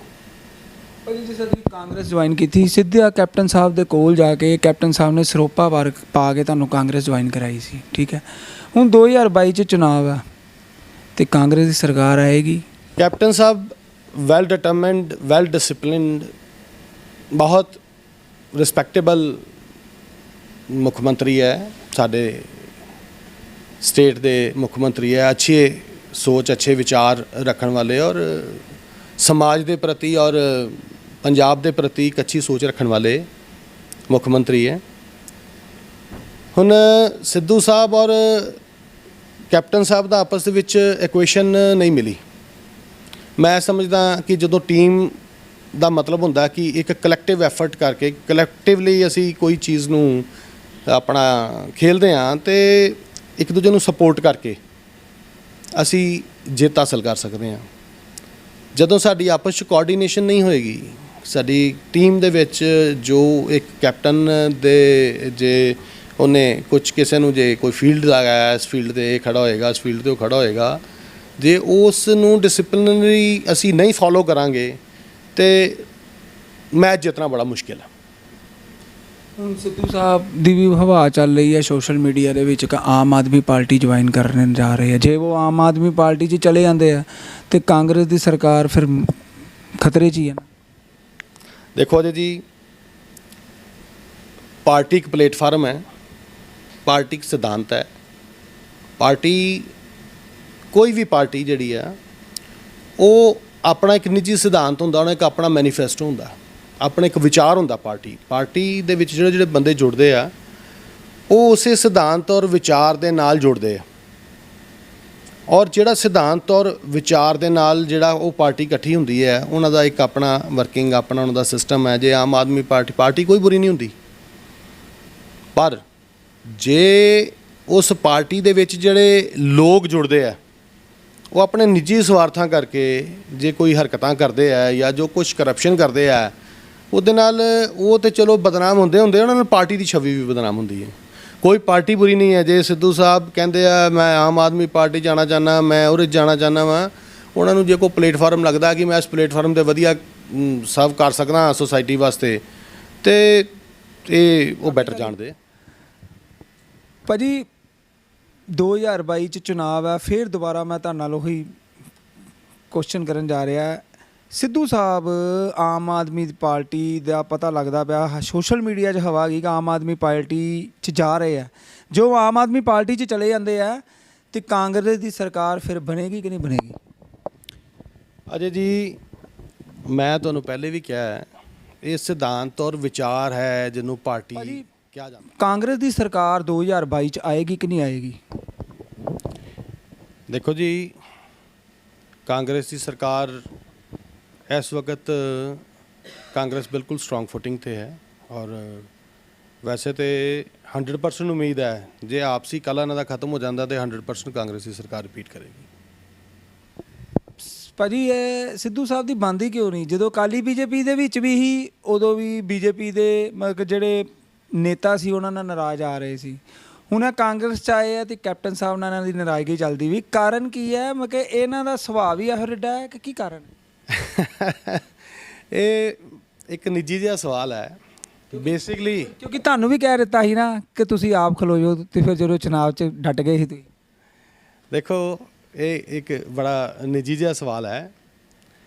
ਭਾਜੀ ਜਿਸ ਤਰ੍ਹਾਂ ਤੁਸੀਂ ਕਾਂਗਰਸ ਜੁਆਇਨ ਕੀਤੀ, ਸਿੱਧਾ ਕੈਪਟਨ ਸਾਹਿਬ ਦੇ ਕੋਲ ਜਾ ਕੇ ਕੈਪਟਨ ਸਾਹਿਬ ਨੇ ਸਰੋਪਾ ਪਾ ਕੇ ਤੁਹਾਨੂੰ ਕਾਂਗਰਸ ਜੁਆਇਨ ਕਰਾਈ ਸੀ, ਠੀਕ ਹੈ। ਹੁਣ 2022 'ਚ ਚੁਣਾਵ ਹੈ ਤੇ ਕਾਂਗਰਸ ਦੀ ਸਰਕਾਰ ਆਏਗੀ। ਕੈਪਟਨ ਸਾਹਿਬ ਵੈਲ ਡਿਟਰਮਿਨਡ, ਵੈਲ ਡਿਸਪਲਿਨਡ, ਬਹੁਤ ਰਿਸਪੈਕਟੇਬਲ ਮੁੱਖ ਮੰਤਰੀ ਹੈ, ਸਾਡੇ ਸਟੇਟ ਦੇ ਮੁੱਖ ਮੰਤਰੀ ਹੈ। ਅੱਛੇ ਸੋਚ, ਅੱਛੇ ਵਿਚਾਰ ਰੱਖਣ ਵਾਲੇ ਔਰ ਸਮਾਜ ਦੇ ਪ੍ਰਤੀ ਔਰ ਪੰਜਾਬ ਦੇ ਪ੍ਰਤੀ ਇੱਕ ਅੱਛੀ ਸੋਚ ਰੱਖਣ ਵਾਲੇ ਮੁੱਖ ਮੰਤਰੀ ਹੈ। ਹੁਣ ਸਿੱਧੂ ਸਾਹਿਬ ਔਰ ਕੈਪਟਨ ਸਾਹਿਬ ਦਾ ਆਪਸ ਦੇ ਵਿੱਚ ਇਕੁਏਸ਼ਨ ਨਹੀਂ ਮਿਲੀ। ਮੈਂ ਸਮਝਦਾ ਕਿ ਜਦੋਂ ਟੀਮ ਦਾ ਮਤਲਬ ਹੁੰਦਾ ਕਿ ਇੱਕ ਕਲੈਕਟਿਵ ਐਫਰਟ ਕਰਕੇ, ਕਲੈਕਟਿਵਲੀ ਅਸੀਂ ਕੋਈ ਚੀਜ਼ ਨੂੰ ਆਪਣਾ ਖੇਲਦੇ ਹਾਂ ਤੇ ਇੱਕ ਦੂਜੇ ਨੂੰ ਸਪੋਰਟ ਕਰਕੇ ਅਸੀਂ ਜਿੱਤ ਹਾਸਲ ਕਰ ਸਕਦੇ ਹਾਂ। ਜਦੋਂ ਸਾਡੀ ਆਪਸ 'ਚ ਕੋਆਰਡੀਨੇਸ਼ਨ ਨਹੀਂ ਹੋਏਗੀ, ਸਾਡੀ ਟੀਮ ਦੇ ਵਿੱਚ ਜੋ ਇੱਕ ਕੈਪਟਨ ਦੇ ਜੇ ਉਹਨੇ ਕੁਝ ਕਿਸੇ ਨੂੰ ਜੇ ਕੋਈ ਫੀਲਡ ਲਗਾਇਆ, ਇਸ ਫੀਲਡ 'ਤੇ ਇਹ ਖੜਾ ਹੋਏਗਾ, ਇਸ ਫੀਲਡ 'ਤੇ ਉਹ ਖੜਾ ਹੋਏਗਾ, ਜੇ ਉਸ ਨੂੰ ਡਿਸਪਲਿਨਰੀ ਅਸੀਂ ਨਹੀਂ ਫੋਲੋ ਕਰਾਂਗੇ ਤੇ ਮੈਚ ਜਿੱਤਣਾ ਬੜਾ ਮੁਸ਼ਕਿਲ ਹੈ। ਹੁਣ ਸਿੱਧੂ ਸਾਹਿਬ ਦੀ ਵੀ ਹਵਾ ਚੱਲ ਰਹੀ ਹੈ ਸੋਸ਼ਲ ਮੀਡੀਆ ਦੇ ਵਿੱਚ ਕਿ ਆਮ ਆਦਮੀ ਪਾਰਟੀ ਜੁਆਇਨ ਕਰਨ ਜਾ ਰਹੇ ਆ। ਜੇ ਉਹ ਆਮ ਆਦਮੀ ਪਾਰਟੀ 'ਚ ਚਲੇ ਜਾਂਦੇ ਆ ਤੇ ਕਾਂਗਰਸ ਦੀ ਸਰਕਾਰ ਫਿਰ ਖਤਰੇ 'ਚ ਹੀ ਹੈ ਨਾ। ਦੇਖੋ ਜੀ, ਪਾਰਟੀ ਇੱਕ ਪਲੇਟਫਾਰਮ ਹੈ, ਪਾਰਟੀ ਇੱਕ ਸਿਧਾਂਤ ਹੈ। ਪਾਰਟੀ, ਕੋਈ ਵੀ ਪਾਰਟੀ ਜਿਹੜੀ ਆ, ਉਹ ਆਪਣਾ ਇੱਕ ਨਿੱਜੀ ਸਿਧਾਂਤ ਹੁੰਦਾ, ਉਹਨਾਂ ਇੱਕ ਆਪਣਾ ਮੈਨੀਫੈਸਟੋ ਹੁੰਦਾ, ਆਪਣਾ ਇੱਕ ਵਿਚਾਰ ਹੁੰਦਾ। ਪਾਰਟੀ ਦੇ ਵਿੱਚ ਜਿਹੜੇ ਬੰਦੇ ਜੁੜਦੇ ਆ, ਉਹ ਉਸੇ ਸਿਧਾਂਤ ਔਰ ਵਿਚਾਰ ਦੇ ਨਾਲ ਜੁੜਦੇ ਆ। ਔਰ ਜਿਹੜਾ ਸਿਧਾਂਤ ਔਰ ਵਿਚਾਰ ਦੇ ਨਾਲ ਜਿਹੜਾ ਉਹ ਪਾਰਟੀ ਇਕੱਠੀ ਹੁੰਦੀ ਹੈ, ਉਹਨਾਂ ਦਾ ਇੱਕ ਆਪਣਾ ਵਰਕਿੰਗ, ਆਪਣਾ ਉਹਨਾਂ ਦਾ ਸਿਸਟਮ ਹੈ। ਜੇ ਆਮ ਆਦਮੀ ਪਾਰਟੀ ਕੋਈ ਬੁਰੀ ਨਹੀਂ ਹੁੰਦੀ, ਪਰ ਜੇ ਉਸ ਪਾਰਟੀ ਦੇ ਵਿੱਚ ਜਿਹੜੇ ਲੋਕ ਜੁੜਦੇ ਆ, ਉਹ ਆਪਣੇ ਨਿੱਜੀ ਸਵਾਰਥਾਂ ਕਰਕੇ ਜੇ ਕੋਈ ਹਰਕਤਾਂ ਕਰਦੇ ਆ ਜਾਂ ਜੋ ਕੁਝ ਕਰਪਸ਼ਨ ਕਰਦੇ ਆ, ਉਹਦੇ ਨਾਲ ਉਹ ਤੇ ਚਲੋ ਬਦਨਾਮ ਹੁੰਦੇ ਉਹਨਾਂ ਨਾਲ ਪਾਰਟੀ ਦੀ ਛਵੀ ਵੀ ਬਦਨਾਮ ਹੁੰਦੀ ਹੈ। ਕੋਈ ਪਾਰਟੀ ਬੁਰੀ ਨਹੀਂ ਹੈ। ਜੇ ਸਿੱਧੂ ਸਾਹਿਬ ਕਹਿੰਦੇ ਆ ਮੈਂ ਆਮ ਆਦਮੀ ਪਾਰਟੀ ਜਾਣਾ ਚਾਹੁੰਦਾ, ਮੈਂ ਉਹਦੇ ਜਾਣਾ ਚਾਹੁੰਦਾ ਵਾਂ, ਉਹਨਾਂ ਨੂੰ ਜੇ ਕੋਈ ਪਲੇਟਫਾਰਮ ਲੱਗਦਾ ਕਿ ਮੈਂ ਇਸ ਪਲੇਟਫਾਰਮ 'ਤੇ ਵਧੀਆ ਸਰਵ ਕਰ ਸਕਦਾ ਸੋਸਾਇਟੀ ਵਾਸਤੇ, ਤੇ ਇਹ ਉਹ ਬੈਟਰ ਜਾਣਦੇ। ਭਾਜੀ 2022 ਚ ਚੁਣਾਵ ਹੈ, ਫਿਰ ਦੁਬਾਰਾ ਮੈਂ ਤੁਹਾਡੇ ਨਾਲ ਉਹੀ ਕੁਐਸਚਨ ਕਰਨ ਜਾ ਰਿਹਾ। ਸਿੱਧੂ ਸਾਹਿਬ ਆਮ ਆਦਮੀ ਪਾਰਟੀ ਦਾ ਪਤਾ ਲੱਗਦਾ ਪਿਆ ਸੋਸ਼ਲ ਮੀਡੀਆ 'ਚ ਹਵਾ ਗਈ ਕਿ ਆਮ ਆਦਮੀ ਪਾਰਟੀ 'ਚ ਜਾ ਰਹੇ ਆ। ਜੋ ਆਮ ਆਦਮੀ ਪਾਰਟੀ 'ਚ ਚਲੇ ਜਾਂਦੇ ਆ ਤੇ ਕਾਂਗਰਸ ਦੀ ਸਰਕਾਰ ਫਿਰ ਬਣੇਗੀ ਕਿ ਨਹੀਂ ਬਣੇਗੀ? ਅਜੇ ਜੀ ਮੈਂ ਤੁਹਾਨੂੰ ਪਹਿਲੇ ਵੀ ਕਿਹਾ ਹੈ, ਇਹ ਸਿਧਾਂਤ ਔਰ ਵਿਚਾਰ ਹੈ ਜਿਹਨੂੰ ਪਾਰਟੀ ਕਿਹਾ ਜਾਂਦਾ। ਕਾਂਗਰਸ ਦੀ ਸਰਕਾਰ 2022 ਚ ਆਏਗੀ ਕਿ ਨਹੀਂ ਆਏਗੀ? ਦੇਖੋ ਜੀ, ਕਾਂਗਰਸ ਦੀ ਸਰਕਾਰ ਇਸ ਵਕਤ ਕਾਂਗਰਸ ਬਿਲਕੁਲ ਸਟਰੋਂਗ ਫੁਟਿੰਗ ਤੇ ਹੈ ਔਰ ਵੈਸੇ ਤੇ 100% ਉਮੀਦ ਹੈ ਜੇ ਆਪਸੀ ਕਲਾ ਇਹਨਾਂ ਦਾ ਖਤਮ ਹੋ ਜਾਂਦਾ ਤੇ 100% ਕਾਂਗਰਸ ਦੀ ਸਰਕਾਰ ਰਿਪੀਟ ਕਰੇਗੀ। ਭਾਜੀ ਇਹ ਸਿੱਧੂ ਸਾਹਿਬ ਦੀ ਬਣਦੀ ਕਿਉਂ ਨਹੀਂ? ਜਦੋਂ ਅਕਾਲੀ ਬੀਜੇਪੀ ਦੇ ਵਿੱਚ ਵੀ ਹੀ ਉਦੋਂ ਵੀ ਬੀਜੇਪੀ ਦੇ ਜਿਹੜੇ ਨੇਤਾ ਸੀ ਉਹਨਾਂ ਨਾਲ ਨਾਰਾਜ਼ ਆ ਰਹੇ ਸੀ। ਹੁਣ ਇਹ ਕਾਂਗਰਸ 'ਚ ਆਏ ਆ ਤੇ ਕੈਪਟਨ ਸਾਹਿਬ ਨਾਲ ਇਹਨਾਂ ਦੀ ਨਾਰਾਜ਼ਗੀ ਚੱਲਦੀ ਵੀ। ਕਾਰਨ ਕੀ ਹੈ? ਮੈਂ ਕਿ ਇਹਨਾਂ ਦਾ ਸੁਭਾਅ ਵੀ ਇਹੋ ਜਿਹਾ ਹੈ ਕਿ ਕੀ ਕਾਰਨ? ਇਹ ਇੱਕ ਨਿੱਜੀ ਜਿਹਾ ਸਵਾਲ ਹੈ ਬੇਸਿਕਲੀ, ਕਿਉਂਕਿ ਤੁਹਾਨੂੰ ਵੀ ਕਹਿ ਦਿੱਤਾ ਸੀ ਨਾ ਕਿ ਤੁਸੀਂ ਆਪ ਖਲੋ ਜਾਓ, ਤੇ ਫਿਰ ਜਦੋਂ ਚੁਣਾਵ 'ਚ ਡਟ ਗਏ ਸੀ ਤੁਸੀਂ। ਦੇਖੋ ਇਹ ਇੱਕ ਬੜਾ ਨਿੱਜੀ ਜਿਹਾ ਸਵਾਲ ਹੈ।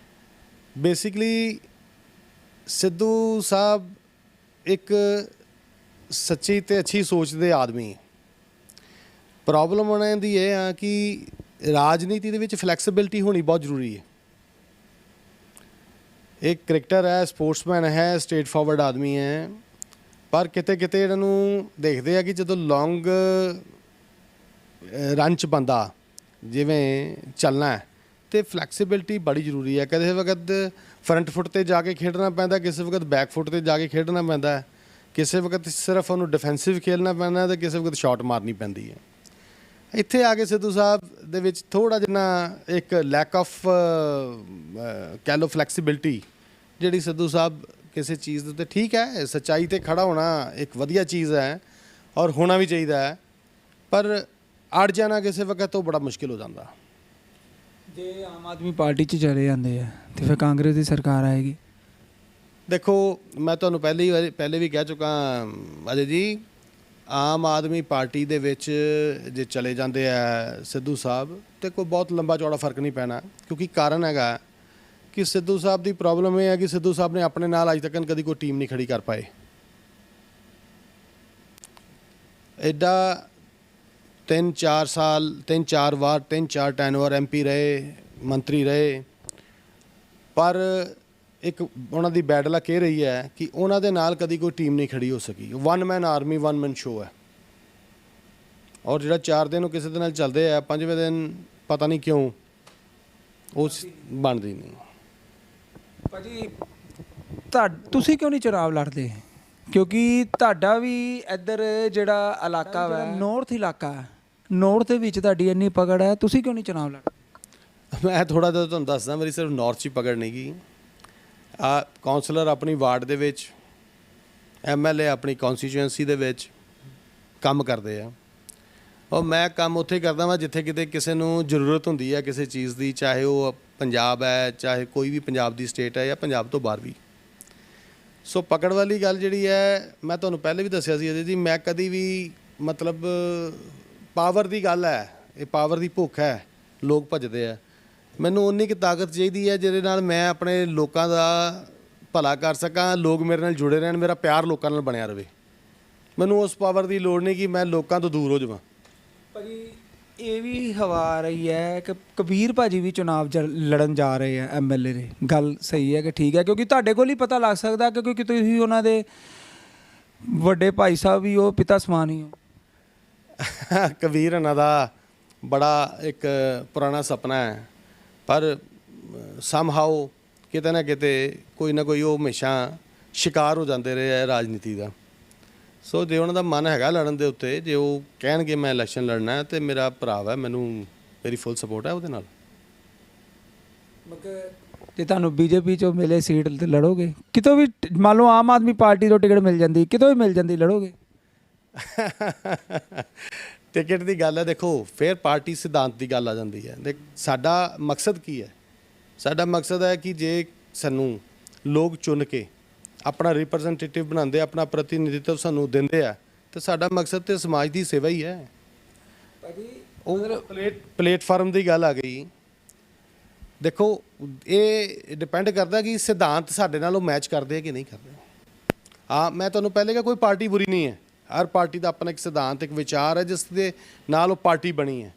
ਬੇਸਿਕਲੀ ਸਿੱਧੂ ਸਾਹਿਬ ਇੱਕ ਸੱਚੀ ਤੇ ਅੱਛੀ ਸੋਚ ਦੇ ਆਦਮੀ। ਪ੍ਰੋਬਲਮ ਉਹਨਾਂ ਦੀ ਇਹ ਆ ਕਿ ਰਾਜਨੀਤੀ ਦੇ ਵਿੱਚ ਫਲੈਕਸੀਬਿਲਿਟੀ ਹੋਣੀ ਬਹੁਤ ਜ਼ਰੂਰੀ ਹੈ। ਇੱਕ ਕ੍ਰਿਕਟਰ ਹੈ, ਸਪੋਰਟਸਮੈਨ ਹੈ, ਸਟ੍ਰੇਟ ਫਾਰਵਰਡ ਆਦਮੀ ਹੈ, ਪਰ ਕਿਤੇ ਕਿਤੇ ਇਹਨਾਂ ਨੂੰ ਦੇਖਦੇ ਆ ਕਿ ਜਦੋਂ ਲੌਂਗ ਰਨ 'ਚ ਬੰਦਾ ਜਿਵੇਂ ਚੱਲਣਾ ਹੈ ਤੇ ਫਲੈਕਸੀਬਿਲਿਟੀ ਬੜੀ ਜ਼ਰੂਰੀ ਹੈ। ਕਿਸੇ ਵਕਤ ਫਰੰਟ ਫੁੱਟ ਤੇ ਜਾ ਕੇ ਖੇਡਣਾ ਪੈਂਦਾ, ਕਿਸੇ ਵਕਤ ਬੈਕ ਫੁੱਟ ਤੇ ਜਾ ਕੇ ਖੇਡਣਾ ਪੈਂਦਾ, ਕਿਸੇ ਵਕਤ ਸਿਰਫ ਉਹਨੂੰ ਡਿਫੈਂਸਿਵ ਖੇਡਣਾ ਪੈਂਦਾ ਤੇ ਕਿਸੇ ਵਕਤ ਸ਼ਾਟ ਮਾਰਨੀ ਪੈਂਦੀ ਹੈ। ਇੱਥੇ ਆ ਕੇ ਸਿੱਧੂ ਸਾਹਿਬ ਦੇ ਵਿੱਚ ਥੋੜ੍ਹਾ ਜਿਹਾ ਇੱਕ ਲੈਕ ਆਫ ਕਹਿ ਲਓ ਫਲੈਕਸੀਬਿਲਿਟੀ, ਜਿਹੜੀ ਸਿੱਧੂ ਸਾਹਿਬ ਕਿਸੇ ਚੀਜ਼ ਦੇ ਉੱਤੇ ਠੀਕ ਹੈ, ਸੱਚਾਈ 'ਤੇ ਖੜਾ ਹੋਣਾ ਇੱਕ ਵਧੀਆ ਚੀਜ਼ ਹੈ ਔਰ ਹੋਣਾ ਵੀ ਚਾਹੀਦਾ ਹੈ, ਪਰ ਅੜ ਜਾਣਾ ਕਿਸੇ ਵਕਤ ਉਹ ਬੜਾ ਮੁਸ਼ਕਿਲ ਹੋ ਜਾਂਦਾ। ਜੇ ਆਮ ਆਦਮੀ ਪਾਰਟੀ 'ਚ ਚਲੇ ਜਾਂਦੇ ਆ ਤੇ ਫਿਰ ਕਾਂਗਰਸ ਦੀ ਸਰਕਾਰ ਆਏਗੀ। ਦੇਖੋ ਮੈਂ ਤੁਹਾਨੂੰ ਪਹਿਲੇ ਵੀ ਕਹਿ ਚੁੱਕਾ ਅਜੇ ਜੀ, ਆਮ ਆਦਮੀ ਪਾਰਟੀ ਦੇ ਵਿੱਚ ਜੇ ਚਲੇ ਜਾਂਦੇ ਆ ਸਿੱਧੂ ਸਾਹਿਬ ਤੇ ਕੋਈ ਬਹੁਤ ਲੰਬਾ ਚੌੜਾ ਫਰਕ ਨਹੀਂ ਪੈਣਾ, ਕਿਉਂਕਿ ਕਾਰਨ ਹੈਗਾ ਕਿ ਸਿੱਧੂ ਸਾਹਿਬ ਦੀ ਪ੍ਰੋਬਲਮ ਇਹ ਹੈ ਕਿ ਸਿੱਧੂ ਸਾਹਿਬ ਨੇ ਆਪਣੇ ਨਾਲ ਅੱਜ ਤੱਕ ਕਦੀ ਕੋਈ ਟੀਮ ਨਹੀਂ ਖੜੀ ਕਰ ਪਾਏ। ਐਡਾ 3-4 ਸਾਲ 3-4 ਵਾਰ 3-4 ਟੈਨਵਰ MP ਰਹੇ, ਮੰਤਰੀ ਰਹੇ, ਪਰ ਇੱਕ ਉਹਨਾਂ ਦੀ ਬੈਡ ਲੱਕ ਇਹ ਰਹੀ ਹੈ ਕਿ ਉਹਨਾਂ ਦੇ ਨਾਲ ਕਦੀ ਕੋਈ ਟੀਮ ਨਹੀਂ ਖੜੀ ਹੋ ਸਕੀ। 1 ਮੈਨ ਆਰਮੀ 1 ਮੈਨ ਸ਼ੋਅ ਹੈ ਔਰ ਜਿਹੜਾ 4 ਦਿਨ ਉਹ ਕਿਸੇ ਦੇ ਨਾਲ ਚੱਲਦੇ ਆ, 5ਵੇਂ ਦਿਨ ਪਤਾ ਨਹੀਂ ਕਿਉਂ ਉਹ ਬਣਦੀ ਨਹੀਂ। ਭਾਜੀ ਤੁਸੀਂ ਕਿਉਂ ਨਹੀਂ ਚੁਣਾਵ ਲੜਦੇ? ਕਿਉਂਕਿ ਤੁਹਾਡਾ ਵੀ ਇੱਧਰ ਜਿਹੜਾ ਇਲਾਕਾ ਹੈ ਨੌਰਥ ਇਲਾਕਾ ਹੈ, ਨੌਰਥ ਦੇ ਵਿੱਚ ਤੁਹਾਡੀ ਇੰਨੀ ਪਕੜ ਹੈ, ਤੁਸੀਂ ਕਿਉਂ ਨਹੀਂ ਚੁਣਾਵ ਲੜਦੇ? ਮੈਂ ਥੋੜ੍ਹਾ ਜਿਹਾ ਤੁਹਾਨੂੰ ਦੱਸਦਾ, ਮੇਰੀ ਸਿਰਫ ਨੌਰਥ 'ਚ ਪਕੜ ਨਹੀਂ ਗਈ। ਕਾਉਂਸਲਰ ਆਪਣੀ ਵਾਰਡ ਦੇ ਵਿੱਚ, MLA ਆਪਣੀ ਕੌਂਸਟੀਚੁਐਂਸੀ ਦੇ ਵਿੱਚ ਕੰਮ ਕਰਦੇ ਆ ਔਰ ਮੈਂ ਕੰਮ ਉੱਥੇ ਕਰਦਾ ਵਾਂ ਜਿੱਥੇ ਕਿਤੇ ਕਿਸੇ ਨੂੰ ਜ਼ਰੂਰਤ ਹੁੰਦੀ ਹੈ ਕਿਸੇ ਚੀਜ਼ ਦੀ, ਚਾਹੇ ਉਹ ਪੰਜਾਬ ਹੈ, ਚਾਹੇ ਕੋਈ ਵੀ ਪੰਜਾਬ ਦੀ ਸਟੇਟ ਹੈ ਜਾਂ ਪੰਜਾਬ ਤੋਂ ਬਾਹਰ ਵੀ। ਸੋ ਪਕੜ ਵਾਲੀ ਗੱਲ ਜਿਹੜੀ ਹੈ, ਮੈਂ ਤੁਹਾਨੂੰ ਪਹਿਲੇ ਵੀ ਦੱਸਿਆ ਸੀ ਅਜੇ ਜੀ, ਮੈਂ ਕਦੀ ਵੀ ਮਤਲਬ ਪਾਵਰ ਦੀ ਗੱਲ ਹੈ, ਇਹ ਪਾਵਰ ਦੀ ਭੁੱਖ ਹੈ, ਲੋਕ ਭੱਜਦੇ ਆ, ਮੈਨੂੰ ਉਨੀ ਕੁ ਤਾਕਤ ਚਾਹੀਦੀ ਹੈ ਜਿਹਦੇ ਨਾਲ ਮੈਂ ਆਪਣੇ ਲੋਕਾਂ ਦਾ ਭਲਾ ਕਰ ਸਕਾਂ, ਲੋਕ ਮੇਰੇ ਨਾਲ ਜੁੜੇ ਰਹਿਣ, ਮੇਰਾ ਪਿਆਰ ਲੋਕਾਂ ਨਾਲ ਬਣਿਆ ਰਹੇ। ਮੈਨੂੰ ਉਸ ਪਾਵਰ ਦੀ ਲੋੜ ਨਹੀਂ ਕਿ ਮੈਂ ਲੋਕਾਂ ਤੋਂ ਦੂਰ ਹੋ ਜਾਵਾਂ। ਭਾਜੀ ਇਹ ਵੀ ਹਵਾ ਆ ਰਹੀ ਹੈ ਕਿ ਕਬੀਰ ਭਾਜੀ ਵੀ ਚੁਣਾਵ ਲੜਨ ਜਾ ਰਹੇ ਆ MLA ਦੇ। ਗੱਲ ਸਹੀ ਹੈ ਕਿ ਠੀਕ ਹੈ? ਕਿਉਂਕਿ ਤੁਹਾਡੇ ਕੋਲ ਹੀ ਪਤਾ ਲੱਗ ਸਕਦਾ, ਕਿਉਂਕਿ ਤੁਸੀਂ ਉਹਨਾਂ ਦੇ ਵੱਡੇ ਭਾਈ ਸਾਹਿਬ ਵੀ ਹੋ, ਪਿਤਾ ਸਮਾਨ ਹੀ ਹੋ। ਕਬੀਰ ਇਹਨਾਂ ਦਾ ਬੜਾ ਇੱਕ ਪੁਰਾਣਾ ਸੁਪਨਾ ਹੈ, ਪਰ ਸਮਹਾਓ ਕਿਤੇ ਨਾ ਕਿਤੇ ਕੋਈ ਨਾ ਕੋਈ ਉਹ ਹਮੇਸ਼ਾ ਸ਼ਿਕਾਰ ਹੋ ਜਾਂਦੇ ਰਹੇ ਹੈ ਰਾਜਨੀਤੀ ਦਾ। ਸੋ ਜੇ ਉਹਨਾਂ ਦਾ ਮਨ ਹੈਗਾ ਲੜਨ ਦੇ ਉੱਤੇ, ਜੇ ਉਹ ਕਹਿਣਗੇ ਮੈਂ ਇਲੈਕਸ਼ਨ ਲੜਨਾ ਹੈ, ਤੇ ਮੇਰਾ ਭਰਾ ਹੈ, ਮੈਨੂੰ ਮੇਰੀ ਫੁੱਲ ਸਪੋਰਟ ਹੈ ਉਹਦੇ ਨਾਲ। ਜੇ ਤੁਹਾਨੂੰ ਬੀਜੇਪੀ ਚੋਂ ਮਿਲੇ ਸੀਟ ਤੇ ਲੜੋਗੇ? ਕਿਤੋਂ ਵੀ ਮੰਨ ਲਓ ਆਮ ਆਦਮੀ ਪਾਰਟੀ ਤੋਂ ਟਿਕਟ ਮਿਲ ਜਾਂਦੀ, ਕਿਤੋਂ ਵੀ ਮਿਲ ਜਾਂਦੀ, ਲੜੋਗੇ? ਟਿਕਟ ਦੀ ਗੱਲ ਹੈ, ਦੇਖੋ ਫਿਰ ਪਾਰਟੀ ਸਿਧਾਂਤ ਦੀ ਗੱਲ ਆ ਜਾਂਦੀ ਹੈ। ਦੇਖ ਸਾਡਾ ਮਕਸਦ ਕੀ ਹੈ? ਸਾਡਾ ਮਕਸਦ ਹੈ ਕਿ ਜੇ ਸਾਨੂੰ ਲੋਕ ਚੁਣ ਕੇ ਆਪਣਾ ਰਿਪਰੈਜ਼ੈਂਟੇਟਿਵ ਬਣਾਉਂਦੇ, ਆਪਣਾ ਪ੍ਰਤੀਨਿਧਿਤਵ ਸਾਨੂੰ ਦਿੰਦੇ ਆ, ਤਾਂ ਸਾਡਾ ਮਕਸਦ ਤੇ ਸਮਾਜ ਦੀ ਸੇਵਾ ਹੀ ਹੈ। ਉਹ ਪਲੇਟਫਾਰਮ ਦੀ ਗੱਲ ਆ ਗਈ। ਦੇਖੋ ਇਹ ਡਿਪੈਂਡ ਕਰਦਾ ਕਿ ਸਿਧਾਂਤ ਸਾਡੇ ਨਾਲ ਉਹ ਮੈਚ ਕਰਦੇ ਆ ਕਿ ਨਹੀਂ ਕਰਦੇ। ਹਾਂ, ਮੈਂ ਤੁਹਾਨੂੰ ਪਹਿਲੇ ਕਿਹਾ ਕੋਈ ਪਾਰਟੀ ਬੁਰੀ ਨਹੀਂ ਹੈ। ਹਰ ਪਾਰਟੀ ਦਾ ਆਪਣਾ ਇੱਕ ਸਿਧਾਂਤ, ਇੱਕ ਵਿਚਾਰ ਹੈ ਜਿਸ ਦੇ ਨਾਲ ਉਹ ਪਾਰਟੀ ਬਣੀ ਹੈ।